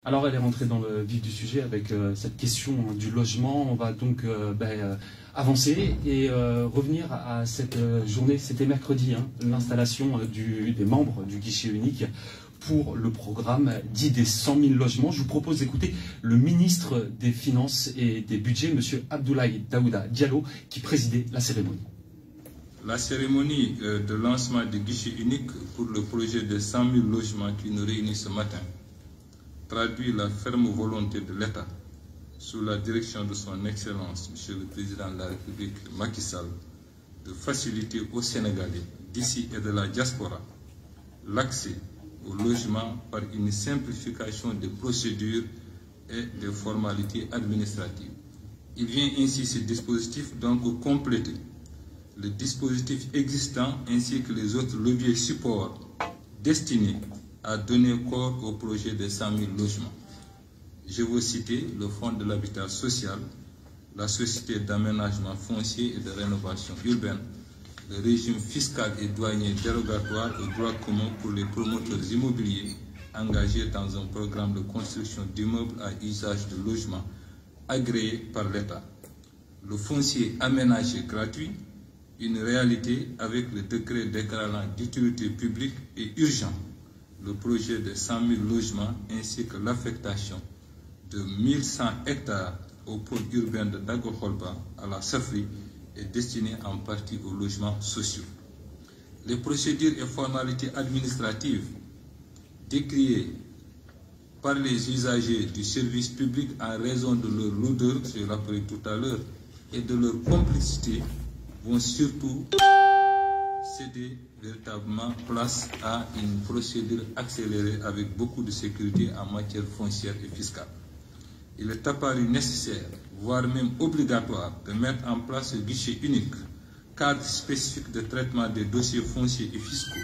Alors elle est rentrée dans le vif du sujet avec cette question du logement. On va donc avancer et revenir à cette journée. C'était mercredi, l'installation des membres du guichet unique pour le programme dit des 100 000 logements. Je vous propose d'écouter le ministre des Finances et des Budgets, M. Abdoulaye Daouda Diallo, qui présidait la cérémonie. La cérémonie de lancement du guichet unique pour le projet de 100 000 logements qui nous réunit ce matin traduit la ferme volonté de l'État, sous la direction de son Excellence, M. le Président de la République Macky Sall, de faciliter aux Sénégalais d'ici et de la diaspora l'accès au logement par une simplification des procédures et des formalités administratives. Il vient ainsi ce dispositif donc compléter le dispositif existant ainsi que les autres leviers supports destinés à donner corps au projet de 100 000 logements. Je veux citer le Fonds de l'habitat social, la Société d'aménagement foncier et de rénovation urbaine, le régime fiscal et douanier dérogatoire au droit commun pour les promoteurs immobiliers engagés dans un programme de construction d'immeubles à usage de logement agréé par l'État, le foncier aménagé gratuit, une réalité avec le décret déclarant d'utilité publique et urgent le projet de 100 000 logements ainsi que l'affectation de 1100 hectares au pôle urbain de Dago-Kholba à la Safri est destiné en partie aux logements sociaux. Les procédures et formalités administratives décriées par les usagers du service public en raison de leur lourdeur, je l'ai rappelé tout à l'heure, et de leur complexité vont surtout céder véritablement place à une procédure accélérée avec beaucoup de sécurité en matière foncière et fiscale. Il est apparu nécessaire, voire même obligatoire, de mettre en place un guichet unique, cadre spécifique de traitement des dossiers fonciers et fiscaux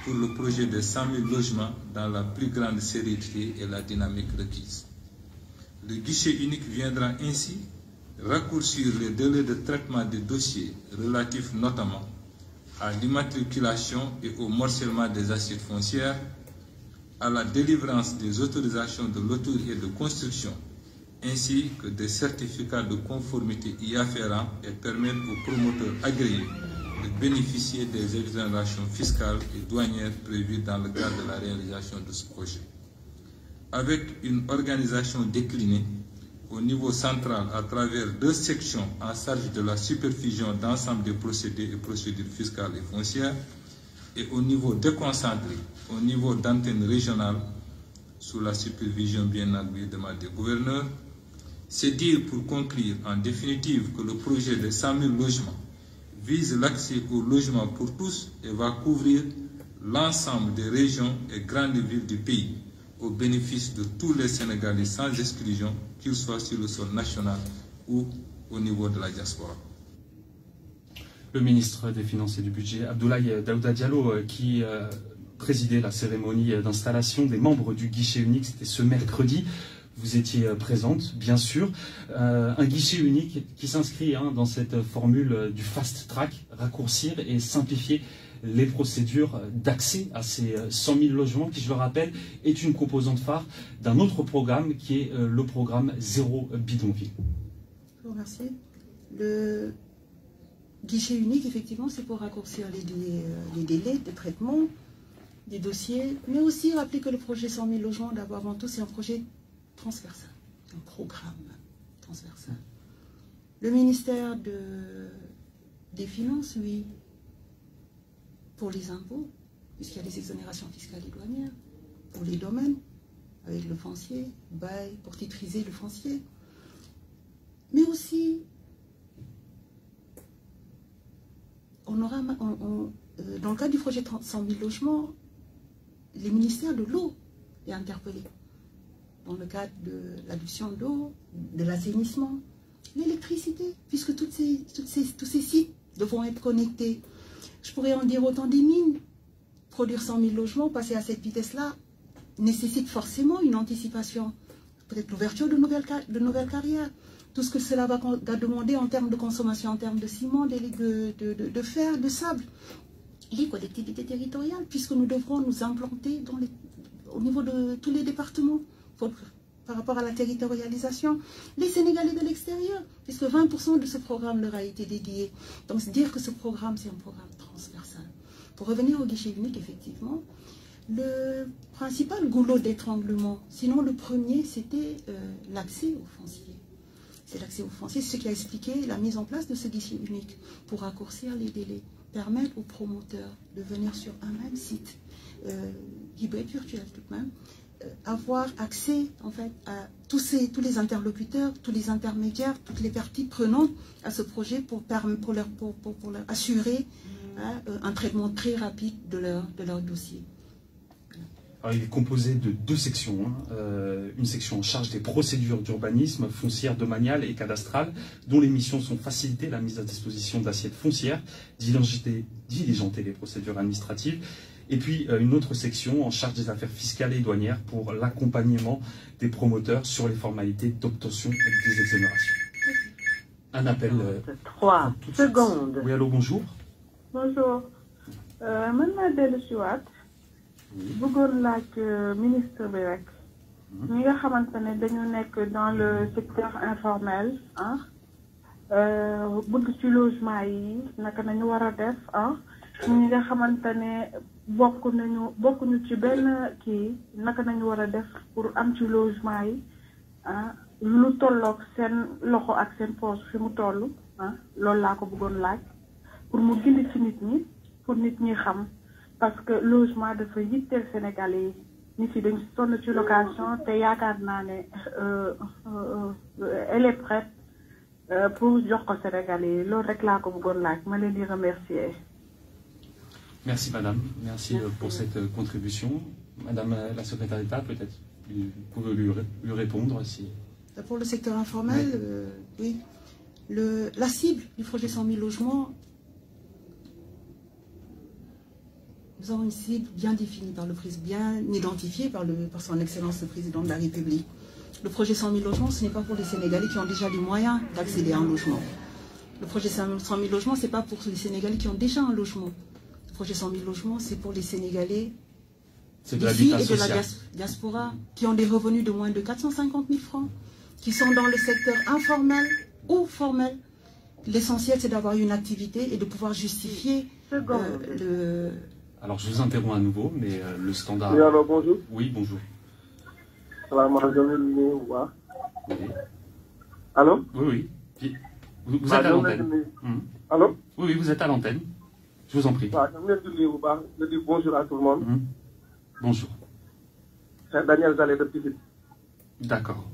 pour le projet de 100 000 logements dans la plus grande sérénité et la dynamique requise. Le guichet unique viendra ainsi raccourcir les délais de traitement des dossiers relatifs notamment à l'immatriculation et au morcellement des assises foncières, à la délivrance des autorisations de l'auteur et de construction, ainsi que des certificats de conformité y afférents et permettre aux promoteurs agréés de bénéficier des exonérations fiscales et douanières prévues dans le cadre de la réalisation de ce projet. Avec une organisation déclinée au niveau central à travers 2 sections en charge de la supervision d'ensemble des procédés et procédures fiscales et foncières, et au niveau déconcentré, au niveau d'antenne régionale, sous la supervision bien argument des gouverneurs, c'est dire pour conclure en définitive que le projet de 100 000 logements vise l'accès au logement pour tous et va couvrir l'ensemble des régions et grandes villes du pays, au bénéfice de tous les Sénégalais sans exclusion, qu'ils soient sur le sol national ou au niveau de la diaspora. Le ministre des Finances et du Budget, Abdoulaye Daouda Diallo, qui présidait la cérémonie d'installation des membres du guichet unique, c'était ce mercredi. Vous étiez présente, bien sûr. Un guichet unique qui s'inscrit dans cette formule du fast track, raccourcir et simplifier les procédures d'accès à ces 100 000 logements, qui, je le rappelle, est une composante phare d'un autre programme qui est le programme Zéro Bidonville. Je vous remercie. Le guichet unique, effectivement, c'est pour raccourcir les délais de traitement des dossiers, mais aussi rappeler que le projet 100 000 logements, d'abord avant tout, c'est un projet transversal, un programme transversal. Le ministère des Finances, oui, pour les impôts, puisqu'il y a des exonérations fiscales et douanières, pour les domaines, avec le foncier, bail, pour titriser le foncier, mais aussi, dans le cadre du projet 100 000 logements, les ministères de l'eau est interpellé, dans le cadre de l'adduction d'eau, de l'assainissement, l'électricité, puisque tous ces sites devront être connectés. Je pourrais en dire autant des mines. Produire 100 000 logements, passer à cette vitesse-là, nécessite forcément une anticipation. Peut-être l'ouverture de nouvelles carrières. Tout ce que cela va demander en termes de consommation, en termes de ciment, de fer, de sable. Les collectivités territoriales, puisque nous devrons nous implanter au niveau de tous les départements par rapport à la territorialisation, les Sénégalais de l'extérieur, puisque 20% de ce programme leur a été dédié. Donc, c'est dire que ce programme, c'est un programme transversal. Pour revenir au guichet unique, effectivement, le principal goulot d'étranglement, sinon le premier, c'était l'accès au foncier. C'est l'accès au foncier, c'est ce qui a expliqué la mise en place de ce guichet unique pour raccourcir les délais, permettre aux promoteurs de venir sur un même site, qui peut être virtuel tout de même, avoir accès en fait à tous les interlocuteurs, tous les intermédiaires, toutes les parties prenantes à ce projet pour leur assurer un traitement très rapide de leur dossier. Alors, il est composé de 2 sections. Une section en charge des procédures d'urbanisme foncière, domaniale et cadastrale, dont les missions sont faciliter la mise à disposition d'assiettes foncières, diligenter les procédures administratives. Et puis une autre section en charge des affaires fiscales et douanières pour l'accompagnement des promoteurs sur les formalités d'obtention des exonérations. Un appel. 3 secondes. Oui, allô, bonjour. Bonjour. Maintenant, Delusuat, bëggoon laaj ministre bi rek. ñi nga xamante ne dañu nekk dans le secteur informel, bëgg ci logement yi naka nañu war a def, ñi nga xamante ne bokkuñu ci benn kii naka nañu war a def pour am ci logement yi, lu tolloog seen loxo ak seen poche fi mu toll, loolu laa ko bëggoon laaj pour mu gindi ci nit ñi, pour nit ñi xam, parce que logement dafa yitteel Sénégalais yi, nit yi dañ sonn ci location te yaakaar naa ne elle est prête pour jox ko Sénégalais yi, loolu rek laa ko bëggoon laaj, ma leen di remercier. Merci madame, merci pour cette contribution. Madame la secrétaire d'État, peut-être vous pouvez lui répondre si... Pour le secteur informel, oui. La cible du projet 100 000 logements, nous avons une cible bien définie par le président, bien identifiée par son Excellence le Président de la République. Le projet 100 000 logements, ce n'est pas pour les Sénégalais qui ont déjà les moyens d'accéder à un logement. Le projet 100 000 logements, ce n'est pas pour les Sénégalais qui ont déjà un logement. Le projet 100 000 logements, c'est pour les Sénégalais d'ici et de la diaspora qui ont des revenus de moins de 450 000 francs, qui sont dans le secteur informel ou formel. L'essentiel, c'est d'avoir une activité et de pouvoir justifier le... Alors, je vous interromps à nouveau, mais le standard... Oui, alors bonjour. Oui, bonjour. Salam alaikum. Oui. Allô? Oui, oui. Vous êtes à l'antenne. Allô? Oui, vous êtes à l'antenne. Je vous en prie. Je dis bonjour à tout le monde. Bonjour. C'est Daniel Zalé de Pifit. D'accord.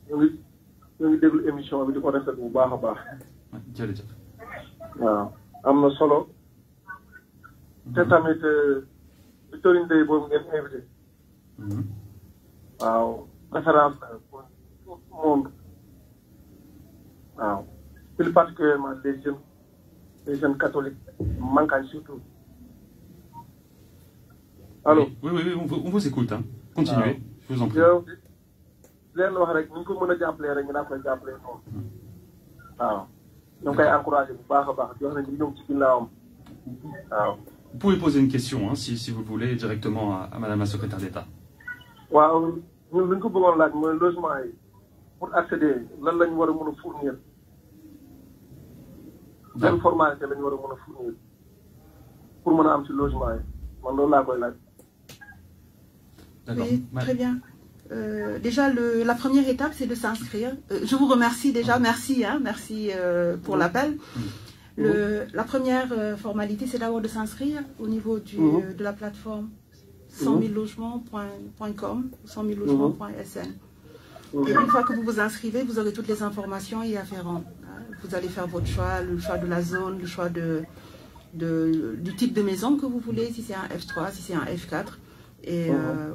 ñu ngi déglu émission bi di ko rafet bu baax a baax. jërëjëf. waaw am na solo. te tamit Victorine Ndeye boobu ngeen invité. waaw référence pour tout le monde. waaw plus particulièrement les jeunes catholiques manquent surtout. Allô? Oui, on vous écoute. Hein. Continuez, je vous en prie. leen wax rek ni ñu ko mën a jàppalee rek ñu daan koy jàppalee noonu. waaw ñu ngi koy encouragé bu baax a baax di wax ne ñu ñëw ci ginnaawam. waaw. Vous pouvez poser une question, hein, si vous voulez, directement à Madame la secrétaire d'État. waaw ñun li ñu ko bëggoon laaj mooy logement yi pour accéder lan lañ war a mën a fournir. benn formalité lañ war a mën a fournir pour mën a am ci logement yi man loolu laa koy laaj. D'accord. Oui, très bien. Déjà, la première étape, c'est de s'inscrire. Je vous remercie déjà, merci pour l'appel. La première formalité, c'est d'abord de s'inscrire au niveau de la plateforme 100 000logements.com, 100 000logements.sn. Et une fois que vous vous inscrivez, vous aurez toutes les informations y afférentes. Vous allez faire votre choix, le choix de la zone, le choix du type de maison que vous voulez, si c'est un F3, si c'est un F4. Et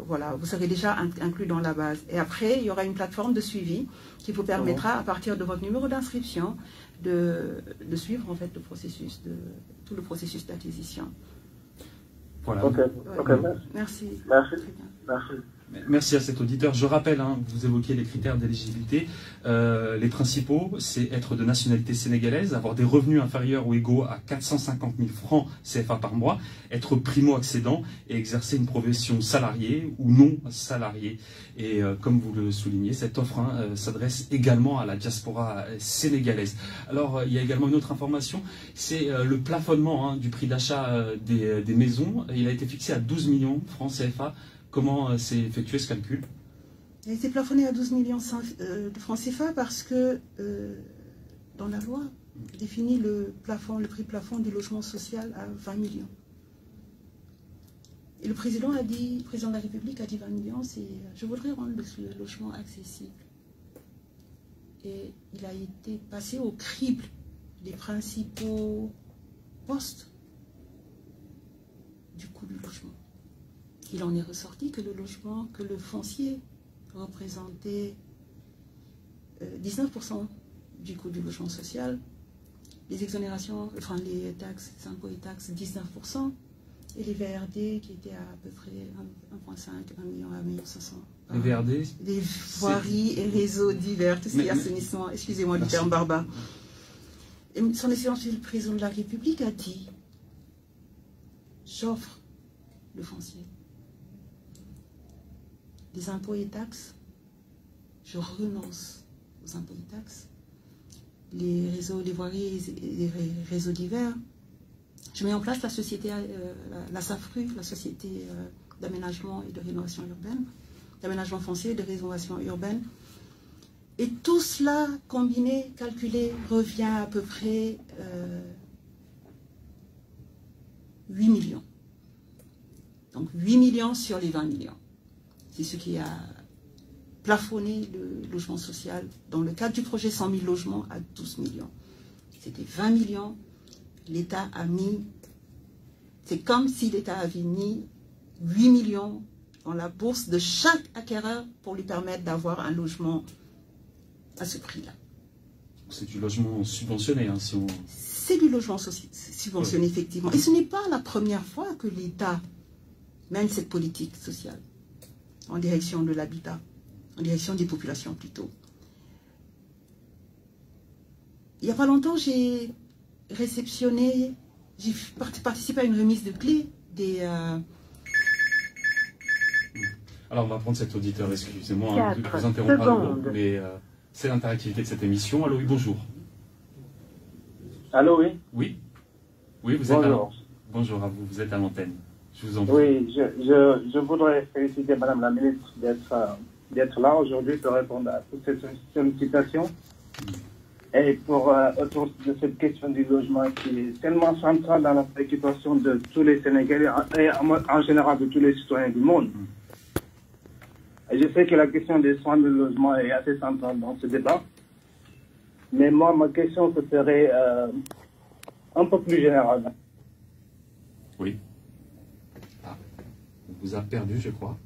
voilà, vous serez déjà inclus dans la base. Et après, il y aura une plateforme de suivi qui vous permettra, à partir de votre numéro d'inscription, de suivre en fait tout le processus d'acquisition. Voilà. Ok, merci. Merci. Merci. Merci à cet auditeur. Je rappelle, vous évoquiez les critères d'éligibilité. Les principaux, c'est être de nationalité sénégalaise, avoir des revenus inférieurs ou égaux à 450 000 francs CFA par mois, être primo-accédant et exercer une profession salariée ou non salariée. Et comme vous le soulignez, cette offre s'adresse également à la diaspora sénégalaise. Alors, il y a également une autre information, c'est le plafonnement du prix d'achat des maisons. Il a été fixé à 12 millions de francs CFA. Comment s'est effectué ce calcul? Il a été plafonné à 12 millions de francs CFA parce que dans la loi, il définit le prix plafond du logement social à 20 millions. Et le président de la République a dit 20 millions, je voudrais rendre le logement accessible. Et il a été passé au crible des principaux postes du coût du logement. Il en est ressorti que le foncier représentait 19% du coût du logement social, les exonérations, enfin les taxes, les impôts et taxes 19%, et les VRD qui étaient à peu près 1,5, 1 million à 1,5 million. Les VRD, les voiries et réseaux divers, tout ce qui est assainissement, excusez-moi du terme barbare. Et son Excellence le Président de la République a dit, j'offre le foncier. Les impôts et taxes, je renonce aux impôts et taxes. Les réseaux, les voiries et les réseaux divers, je mets en place la société, la SAFRU, la Société d'aménagement et de rénovation urbaine, d'aménagement foncier et de rénovation urbaine. Et tout cela, combiné, calculé, revient à peu près 8 millions. Donc 8 millions sur les 20 millions. C'est ce qui a plafonné le logement social dans le cadre du projet 100 000 logements à 12 millions. C'était 20 millions. L'État a mis, c'est comme si l'État avait mis 8 millions dans la bourse de chaque acquéreur pour lui permettre d'avoir un logement à ce prix-là. C'est du logement subventionné, si on... C'est du logement subventionné, effectivement. Et ce n'est pas la première fois que l'État mène cette politique sociale en direction de l'habitat, en direction des populations plutôt. Il n'y a pas longtemps, j'ai réceptionné, j'ai participé à une remise de clés des... Alors on va prendre cet auditeur, excusez-moi, je vous interromps pas, mais c'est l'interactivité de cette émission. Allô, oui, bonjour. Allô, oui. Oui. Oui, vous êtes bonjour. Bonjour à vous, vous êtes à l'antenne. Je vous en prie. Oui, je voudrais féliciter Madame la ministre d'être là aujourd'hui pour répondre à toutes ces sollicitations. Et autour de cette question du logement qui est tellement centrale dans la préoccupation de tous les Sénégalais et en général de tous les citoyens du monde. Et je sais que la question des soins de logement est assez centrale dans ce débat. Mais moi, ma question, ce serait un peu plus générale. Oui. Ah, on vous a perdu, je crois.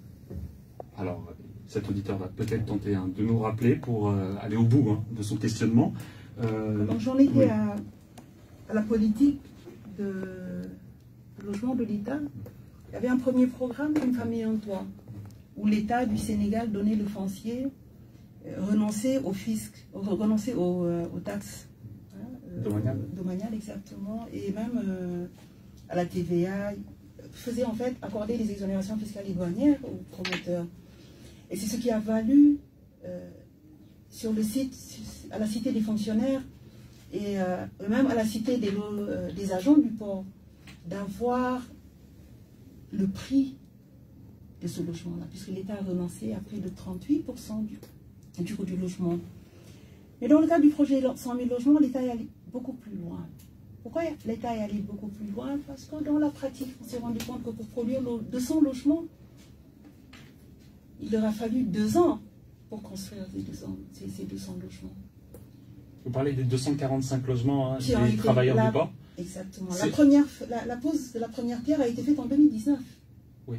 Alors, cet auditeur va peut-être tenter de nous rappeler pour aller au bout de son questionnement. Donc j'en étais oui. à la politique de logement de l'État. Il y avait un premier programme, Une famille en toit, où l'État du Sénégal donnait le foncier, renonçait au fisc, renonçait aux taxes domaniales exactement, et même à la TVA, faisait en fait accorder les exonérations fiscales et douanières aux promoteurs. Et c'est ce qui a valu sur le site, à la cité des fonctionnaires et même à la cité des agents du port, d'avoir le prix de ce logement-là, puisque l'État a renoncé à près de 38% du coût du logement. Mais dans le cadre du projet 100 000 logements, l'État est allé beaucoup plus loin. Pourquoi l'État est allé beaucoup plus loin? Parce que dans la pratique, on s'est rendu compte que pour produire 200 logements, il aura fallu 2 ans pour construire ces 200 logements. Vous parlez des 245 logements des travailleurs du port? Exactement. La pose de la première pierre a été faite en 2019. Oui.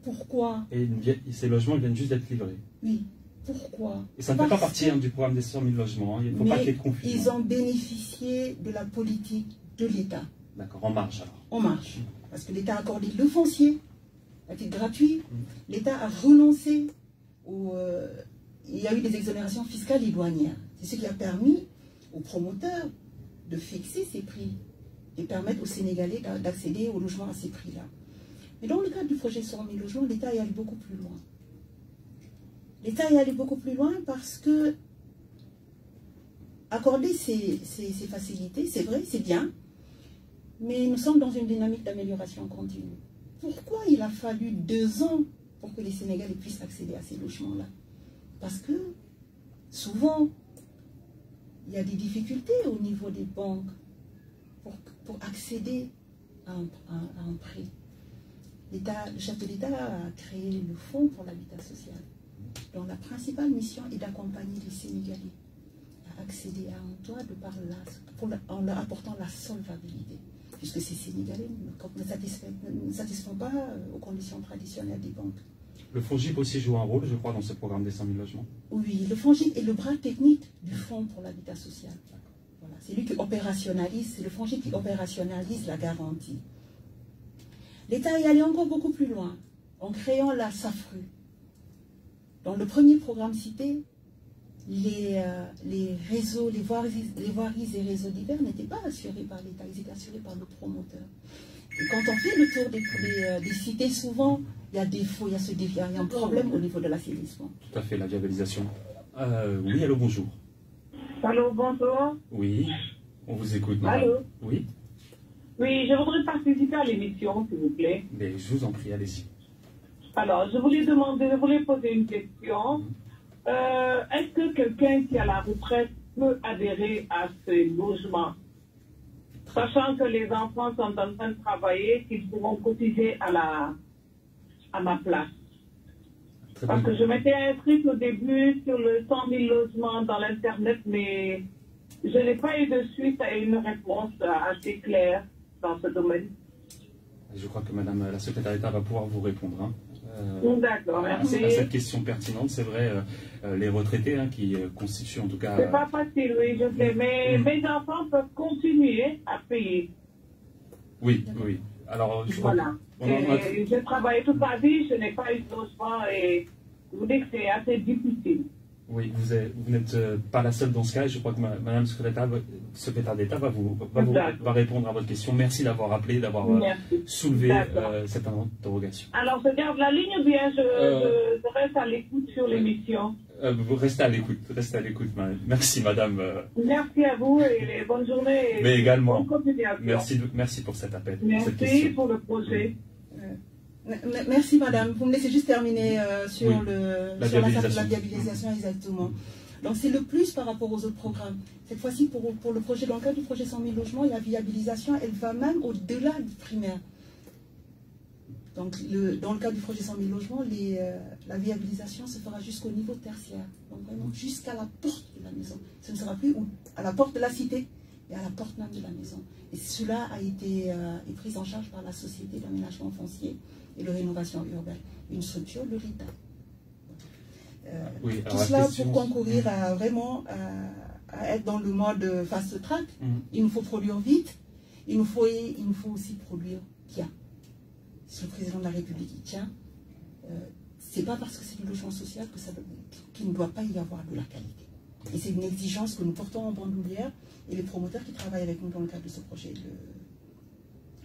Pourquoi? Et ces logements viennent juste d'être livrés. Oui. Pourquoi? Et ça ne fait pas partie du programme des 100 000 logements. Il ne faut pas qu'il y ait de confusion. Ils ont bénéficié de la politique de l'État. D'accord, en marge alors. En marge. Parce que l'État a accordé le foncier à titre gratuit. L'État a renoncé il y a eu des exonérations fiscales et douanières. C'est ce qui a permis aux promoteurs de fixer ces prix et permettre aux Sénégalais d'accéder au logement à ces prix-là. Mais dans le cadre du projet 100 000 logements, l'État est allé beaucoup plus loin. L'État est allé beaucoup plus loin parce que accorder ces facilités, c'est vrai, c'est bien, mais nous sommes dans une dynamique d'amélioration continue. Pourquoi il a fallu 2 ans pour que les Sénégalais puissent accéder à ces logements-là? Parce que souvent, il y a des difficultés au niveau des banques pour accéder à un prêt. Le chef de l'État a créé le Fonds pour l'habitat social, dont la principale mission est d'accompagner les Sénégalais à accéder à un toit en leur apportant la solvabilité, puisque ces Sénégalais ne satisfont pas aux conditions traditionnelles des banques. Le FONGIP aussi joue un rôle, je crois, dans ce programme des 100 000 logements. Oui, le FONGIP est le bras technique du Fonds pour l'habitat social. Voilà, c'est lui qui opérationnalise, c'est le FONGIP qui opérationnalise la garantie. L'État est allé encore beaucoup plus loin, en créant la SAFRU. Dans le premier programme cité, les réseaux, les voiries et réseaux divers n'étaient pas assurés par l'État, ils étaient assurés par le promoteur. Et quand on fait le tour des cités, souvent, il y a défaut, il y a un problème au niveau de l'assainissement. Tout à fait, la viabilisation. Oui, allô, bonjour. Allô, bonjour. Oui, on vous écoute, madame. Allô. Oui. Oui, je voudrais participer à l'émission, s'il vous plaît. Mais je vous en prie, allez-y. Alors, je voulais poser une question. Est-ce que quelqu'un qui a la retraite peut adhérer à ce logement, sachant que les enfants sont en train de travailler, qu'ils pourront cotiser à ma place? Parce que je m'étais inscrite au début sur le 100 000 logements dans l'Internet, mais je n'ai pas eu de suite à une réponse assez claire dans ce domaine. Je crois que madame la secrétaire d'État va pouvoir vous répondre. Hein. D'accord, merci. À cette question pertinente, c'est vrai, les retraités qui constituent en tout cas... C'est pas facile, oui, je sais, mais mes enfants peuvent continuer à payer. Oui, oui. Alors, je crois voilà. J'ai travaillé toute ma vie, je n'ai pas eu de logement et je vous dis que c'est assez difficile. Oui, vous n'êtes pas la seule dans ce cas. Je crois que madame secrétaire d'État va répondre à votre question. Merci d'avoir appelé, d'avoir soulevé cette interrogation. Alors, je garde la ligne ou bien je reste à l'écoute sur l'émission? Vous restez à l'écoute, madame. Merci, madame. Merci à vous et bonne journée. Mais également, bonne continuation. merci pour cet appel. Merci pour le projet. Merci madame, vous me laissez juste terminer sur la viabilisation exactement. Donc c'est le plus par rapport aux autres programmes. Cette fois-ci pour le projet, dans le cadre du projet 100 000 logements, la viabilisation elle va même au-delà du primaire. Donc dans le cadre du projet 100 000 logements, la viabilisation se fera jusqu'au niveau tertiaire. Donc vraiment jusqu'à la porte de la maison. Ce ne sera plus à la porte de la cité, mais à la porte même de la maison. Et cela a été pris en charge par la Société d'aménagement foncier et de rénovation urbaine, une structure de l'État. Tout cela pour concourir à vraiment à être dans le mode fast track. Il nous faut produire vite, il nous faut aussi produire bien. Si le président de la République y tient, c'est pas parce que c'est du logement social qu'il ne doit pas y avoir de la qualité. Et c'est une exigence que nous portons en bandoulière et les promoteurs qui travaillent avec nous dans le cadre de ce projet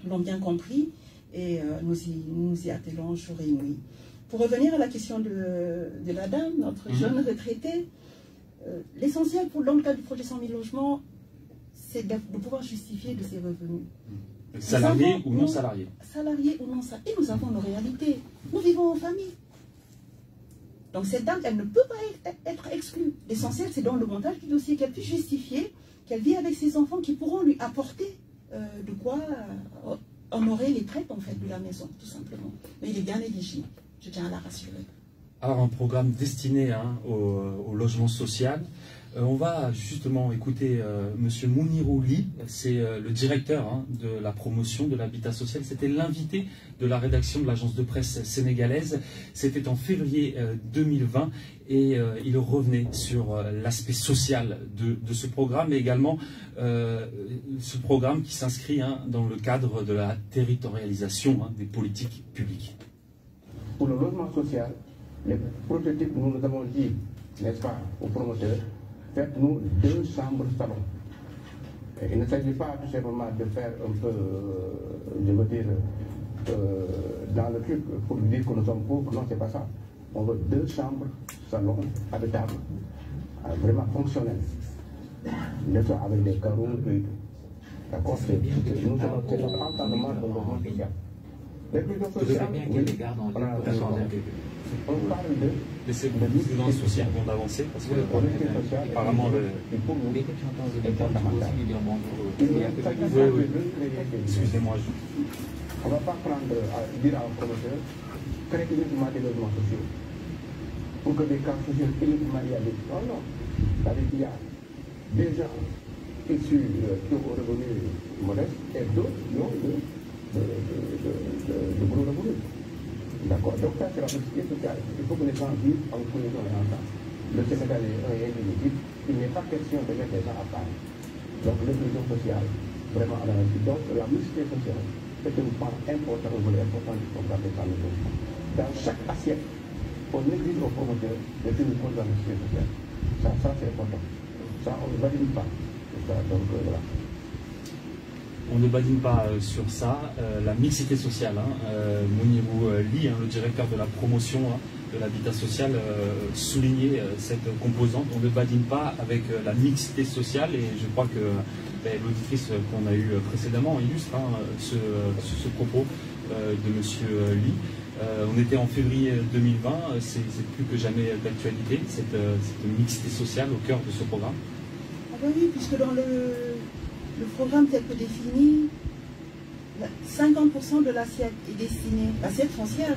l'ont bien compris. Et nous y attelons jour et nuit. Pour revenir à la question de la dame, notre jeune retraitée, l'essentiel dans le cadre du projet 100 000 logements, c'est de pouvoir justifier de ses revenus. Salariés ou non salariés? Salariés ou non salariés. Et nous avons nos réalités. Nous vivons en famille. Donc cette dame, elle ne peut pas être exclue. L'essentiel, c'est dans le montage du dossier qu'elle puisse justifier qu'elle vit avec ses enfants qui pourront lui apporter de quoi... honorer les traites en fait de la maison, tout simplement. Mais il est bien éligible, je tiens à la rassurer. Alors un programme destiné au logement social. On va justement écouter Monsieur Mounirou Ly, c'est le directeur de la promotion de l'habitat social. C'était l'invité de la rédaction de l'agence de presse sénégalaise. C'était en février 2020 et il revenait sur l'aspect social de ce programme, mais également ce programme qui s'inscrit dans le cadre de la territorialisation des politiques publiques. pour le logement social, les prototypes, nous avons dit, n'est-ce pas, aux promoteurs, faites-nous 2 chambres salon. Il ne s'agit pas tout simplement de faire un peu, je veux dire, dans le truc pour dire que nous sommes pauvres. Non, c'est pas ça. On veut 2 chambres salon habitables, vraiment fonctionnelles, avec des carreaux et tout. D'accord, c'est notre entendement de logement social. L'inclusion sociale, on parle de... Laissez-moi l'inclusion sociale avant d'avancer, parce que apparemment est fondamental. Excusez-moi. On ne va pas prendre à dire à un promoteur, créer uniquement des logements sociaux, pour que des cas sociaux uniquement y habitent. Non, non. C'est-à-dire qu'il y a des gens issus qui ont revenus modestes et d'autres qui ont de gros revenus. D'accord. Donc ça, c'est la mixité sociale. Il faut que les gens vivent en cohésion et ensemble. Le Sénégal est un individu. Il n'est pas question de mettre les gens à part. Donc l'inclusion sociale, vraiment à la réussite. Donc la mixité sociale, c'est une part importante, un volet important du programme des familles logements. Dans chaque assiette, on exige aux promoteurs de tenir compte de la mixité sociale. Ça c'est important. Ça, on ne valide pas. Donc voilà. On ne badine pas sur ça. La mixité sociale, Mounirou Ly, le directeur de la promotion de l'habitat social, soulignait cette composante. On ne badine pas avec la mixité sociale, et je crois que l'auditrice qu'on a eue précédemment illustre ce propos de M. Ly. On était en février 2020, c'est plus que jamais d'actualité, cette mixité sociale au cœur de ce programme. Ah ben oui, puisque dans le programme tel que défini, 50% de l'assiette est destinée, l'assiette foncière,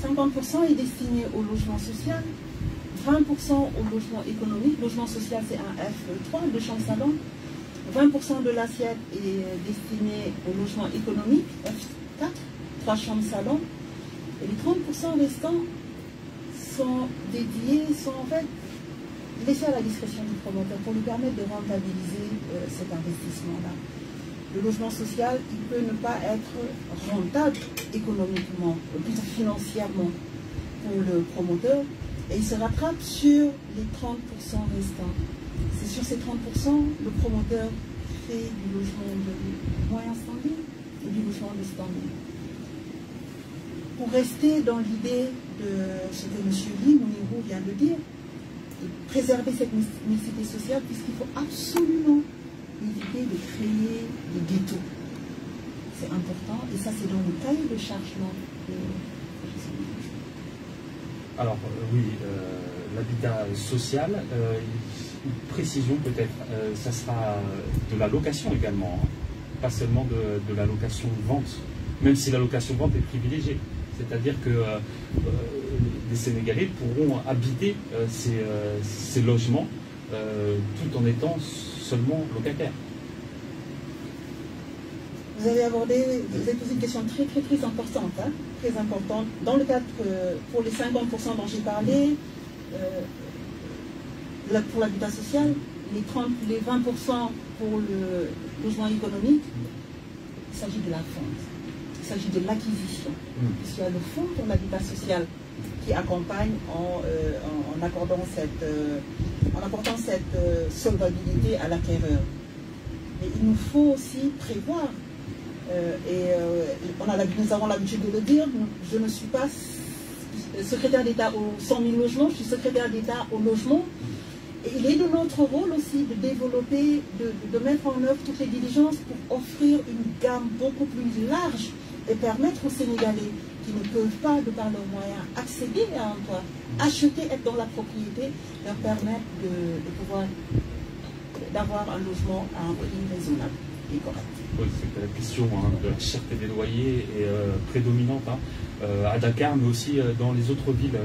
50% est destinée au logement social, 20% au logement économique. Logement social, c'est un F3, 2 chambres salon. 20% de l'assiette est destinée au logement économique, F4, 3 chambres salon. Et les 30% restants sont dédiés, sont en fait laissés à la discrétion du promoteur pour lui permettre de rentabiliser cet investissement-là. Le logement social, il peut ne pas être rentable économiquement, plutôt financièrement pour le promoteur, et il se rattrape sur les 30% restants. C'est sur ces 30%, le promoteur fait du logement de moyen standing et du logement de standing. Pour rester dans l'idée de ce que M. Ly, Mounirou, vient de dire, de préserver cette mixité sociale, puisqu'il faut absolument éviter de créer des ghettos. C'est important, et ça c'est dans le cahier de chargement de Alors oui, l'habitat social, une précision peut-être, ça sera de la location également, pas seulement de la location vente, même si la location vente est privilégiée. C'est-à-dire que les Sénégalais pourront habiter ces logements tout en étant seulement locataires. Vous avez posé une question très importante, très importante. Dans le cadre, pour les 50% dont j'ai parlé, pour l'habitat social, les 20% pour le logement économique, il s'agit de la vente. Il s'agit de l'acquisition, puisqu'il y a le fonds pour l'habitat social qui accompagne en apportant cette solvabilité à l'acquéreur. Mais il nous faut aussi prévoir, nous avons l'habitude de le dire, je ne suis pas secrétaire d'État aux 100 000 logements, je suis secrétaire d'État au logement. Et il est de notre rôle aussi de développer, de mettre en œuvre toutes les diligences pour offrir une gamme beaucoup plus large et permettre aux Sénégalais qui ne peuvent pas, de par leurs moyens, accéder à un toit, acheter, être dans la propriété, leur permettre de pouvoir d'avoir un logement à un prix raisonnable et correct. Oui, c'est que la question de la cherté des loyers est prédominante à Dakar, mais aussi dans les autres villes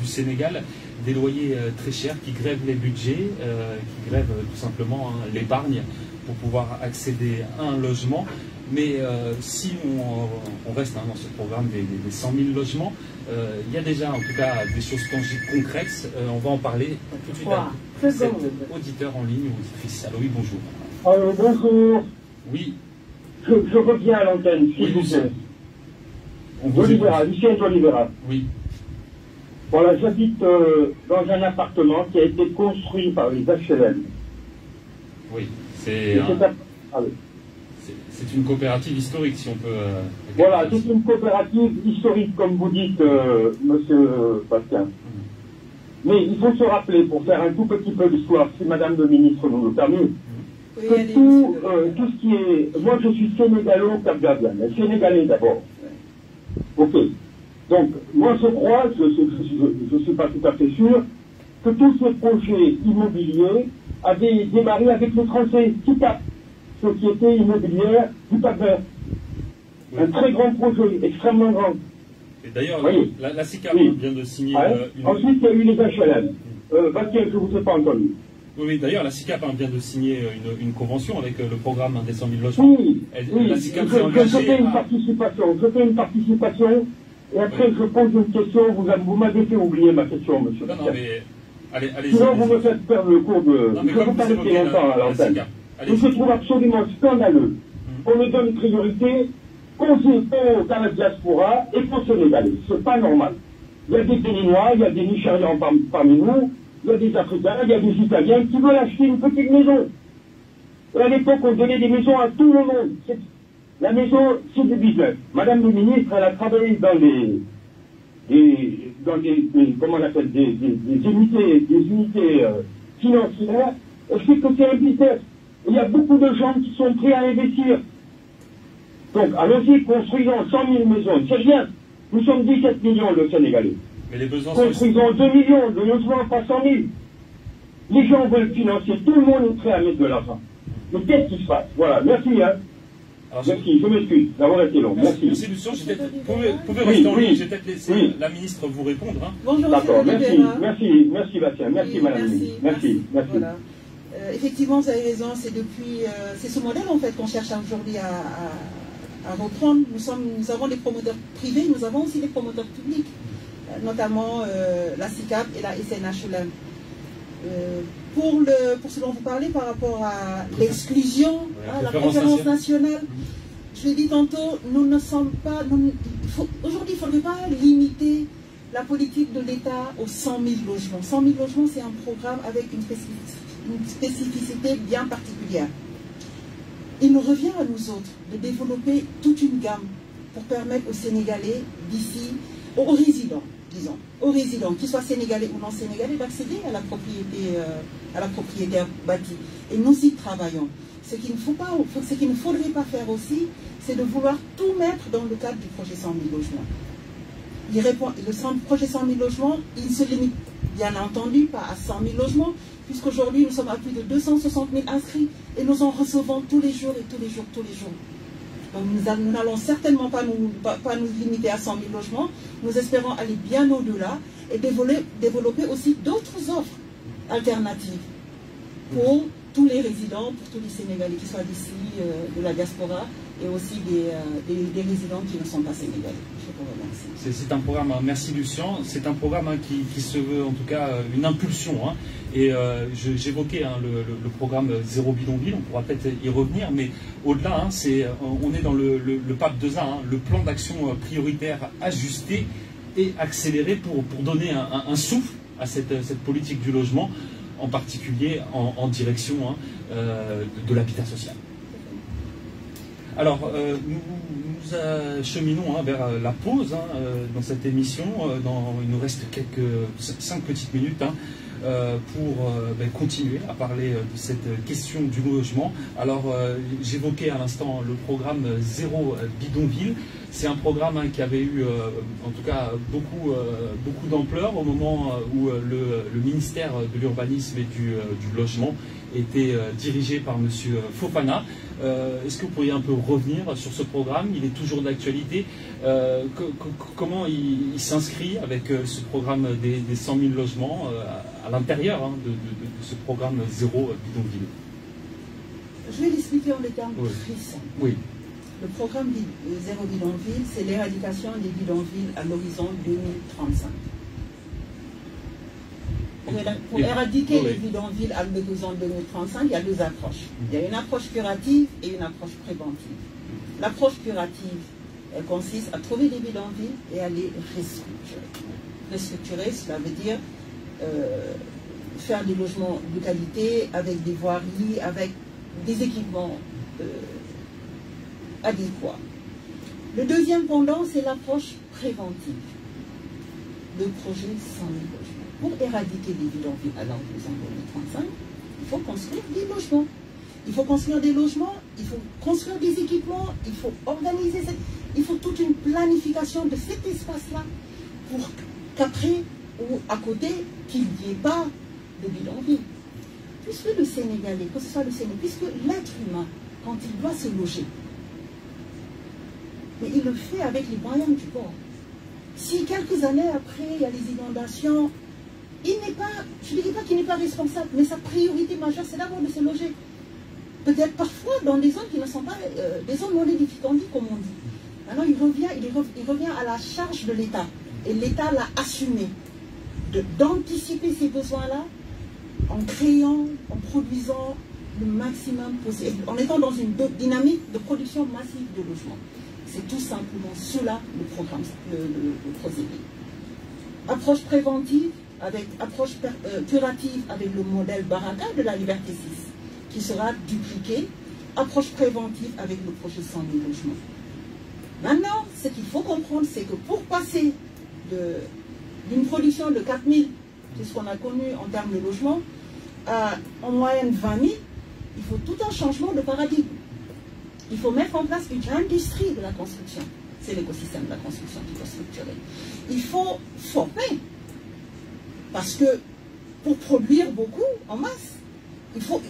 du Sénégal. Des loyers très chers qui grèvent les budgets, qui grèvent tout simplement l'épargne pour pouvoir accéder à un logement. Mais si on reste dans ce programme des 100 000 logements, il y a déjà en tout cas des choses tangibles, concrètes. On va en parler tout de suite avec cet auditeur en ligne ou auditrice. Alors oui, bonjour. Alors bonjour. Oui. Je reviens à l'antenne, s'il vous plaît. Olivera, Lucien Olivera. Oui. Voilà, j'habite dans un appartement qui a été construit par les HLM. Oui, c'est une coopérative historique, si on peut... voilà, c'est une coopérative historique, comme vous dites, monsieur Bastien. Mais il faut se rappeler, pour faire un tout petit peu d'histoire, si madame le ministre nous le permet, que tout ce qui est... Moi, je suis sénégalo-capverdien, mais sénégalais d'abord. Ok. Donc, moi, je crois, je ne suis pas tout à fait sûr, que tous ces projets immobiliers avaient démarré avec les Français, SICAP, Société immobilière du Cap-Vert. Oui. Un très grand projet, extrêmement grand. Et d'ailleurs, la SICAP vient de signer... Ensuite, il y a eu les HLM. Bastien, je ne vous ai pas entendu. Oui, d'ailleurs, la SICAP vient de signer une convention avec le programme des 100 000 logements. Oui, la SICAP s'est engagée. Je fais une participation, et après je pose une question. Vous m'avez fait oublier ma question, monsieur. Non, mais allez-y. Sinon, vous me faites perdre le cours de... Non, mais je vous parle longtemps à l'antenne. Je trouve absolument scandaleux qu'on me donne priorité qu'aux dans la diaspora et qu'aux Sénégalais. C'est pas normal. Il y a des Béninois, il y a des Nigérians parmi nous, il y a des Africains, il y a des Italiens qui veulent acheter une petite maison. Et à l'époque, on donnait des maisons à tout le monde. La maison, c'est du business. Madame le ministre, elle a travaillé dans comment on appelle, des unités financières. Elle sait que c'est un business. Il y a beaucoup de gens qui sont prêts à investir. Donc, allons-y, construisons 100 000 maisons. C'est rien. Nous sommes 17 millions de Sénégalais. Mais les besoins construisons 2 millions de logements, pas 100 000. Les gens veulent financer. Tout le monde est prêt à mettre de l'argent. Mais qu'est-ce qui se passe? Voilà. Merci, hein. Merci, je m'excuse d'avoir été long. Merci. Merci, Lucien. Vous pouvez rester en ligne. J'ai peut-être laissé la ministre vous répondre. Hein. Bonjour, d'accord, merci, Bastien. Merci, madame la ministre. Merci. Voilà. Effectivement, vous avez raison, c'est ce modèle en fait qu'on cherche aujourd'hui à reprendre. Nous avons des promoteurs privés, nous avons aussi des promoteurs publics, notamment la SICAP et la SNHLM. Pour ce dont vous parlez par rapport à l'exclusion, la préférence nationale, je l'ai dit tantôt, nous ne sommes pas... Aujourd'hui, il ne faudrait pas limiter la politique de l'État aux 100 000 logements. 100 000 logements, c'est un programme avec une spécificité bien particulière. Il nous revient à nous autres de développer toute une gamme pour permettre aux Sénégalais d'ici, aux résidents, disons, aux résidents, qu'ils soient sénégalais ou non sénégalais, d'accéder à la propriété bâtie. Et nous y travaillons. Ce qu'il ne faudrait pas faire aussi, c'est de vouloir tout mettre dans le cadre du projet 100 000 logements. Le projet 100 000 logements, il se limite bien entendu pas à 100 000 logements, puisqu'aujourd'hui nous sommes à plus de 260 000 inscrits et nous en recevons tous les jours. Donc nous n'allons certainement pas nous limiter à 100 000 logements. Nous espérons aller bien au-delà et développer aussi d'autres offres alternatives pour tous les résidents, pour tous les Sénégalais qui soient d'ici, de la diaspora, et aussi des résidents qui ne sont pas sénégalais. Je vous remercie. C'est un programme, merci Lucien, c'est un programme qui se veut en tout cas une impulsion. Hein, et j'évoquais le programme Zéro Bidonville, on pourra peut-être y revenir, mais au-delà, hein, on est dans le PAP 2A, hein, le plan d'action prioritaire ajusté et accéléré pour donner un souffle à cette politique du logement, en particulier en direction de l'habitat social. Alors, nous cheminons vers la pause dans cette émission. Il nous reste 5 petites minutes pour continuer à parler de cette question du logement. Alors, j'évoquais à l'instant le programme Zéro Bidonville. C'est un programme qui avait eu, en tout cas, beaucoup d'ampleur au moment où le ministère de l'Urbanisme et du Logement était dirigé par M. Fofana. Est-ce que vous pourriez un peu revenir sur ce programme? Il est toujours d'actualité. Comment il s'inscrit avec ce programme des 100 000 logements à l'intérieur de ce programme Zéro Bidonville? Je vais l'expliquer en des termes précis. Oui. Le programme Zéro Bidonville, c'est l'éradication des bidonvilles à l'horizon 2035. Pour éradiquer les bidonvilles à l'horizon 2035, il y a deux approches. Il y a une approche curative et une approche préventive. L'approche curative Elle consiste à trouver des bidonvilles et à les restructurer. Restructurer, cela veut dire faire des logements de qualité avec des voiries, avec des équipements adéquats. Le deuxième pendant, c'est l'approche préventive. Le projet 100 000 logements. Pour éradiquer les bidonvilles à l'horizon 2035, il faut construire des logements. Il faut construire des logements, il faut construire des équipements, il faut organiser, il faut toute une planification de cet espace-là pour qu'après ou à côté, qu'il n'y ait pas de bidonville. Puisque le Sénégalais, que ce soit le Sénégal, puisque l'être humain, quand il doit se loger, mais il le fait avec les moyens du bord. Si quelques années après, il y a les inondations, il n'est pas, je ne dis pas qu'il n'est pas responsable, mais sa priorité majeure, c'est d'abord de se loger. Peut-être parfois dans des zones qui ne sont pas des zones non édificantes, comme on dit. Maintenant, il revient à la charge de l'État. Et l'État l'a assumé d'anticiper ces besoins-là en créant, en produisant le maximum possible, en étant dans une dynamique de production massive de logements. C'est tout simplement cela le programme, le projet. Approche préventive, approche curative avec le modèle Baraka de la Liberté 6, qui sera dupliqué. Approche préventive avec le projet 100 000 logements. Maintenant, ce qu'il faut comprendre, c'est que pour passer d'une production de 4 000, c'est ce qu'on a connu en termes de logement, à en moyenne 20 000, il faut tout un changement de paradigme. Il faut mettre en place une industrie de la construction. C'est l'écosystème de la construction qui doit structurer. Il faut former. Parce que pour produire beaucoup en masse, il faut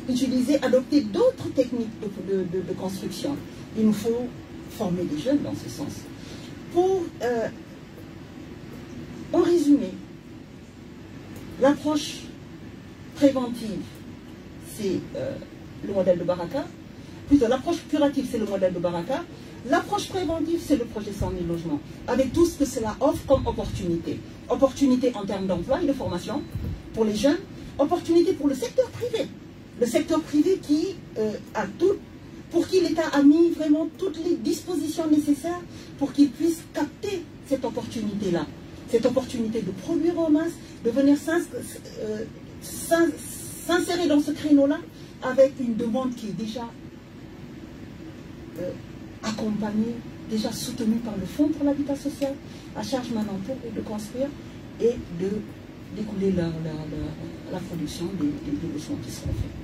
adopter d'autres techniques de construction. Il nous faut former des jeunes dans ce sens. Pour, en résumé, l'approche préventive, c'est le modèle de Baraka. Plutôt, l'approche curative, c'est le modèle de Baraka. L'approche préventive, c'est le projet 100 000 logements, avec tout ce que cela offre comme opportunité. Opportunité en termes d'emploi et de formation pour les jeunes, opportunité pour le secteur privé. Le secteur privé qui pour qui l'État a mis vraiment toutes les dispositions nécessaires pour qu'il puisse capter cette opportunité-là. Cette opportunité de produire en masse, de venir s'insérer dans ce créneau-là avec une demande qui est déjà accompagnée, déjà soutenue par le Fonds pour l'habitat social, à charge maintenant pour de construire et de découler la production des logements qui seront faits.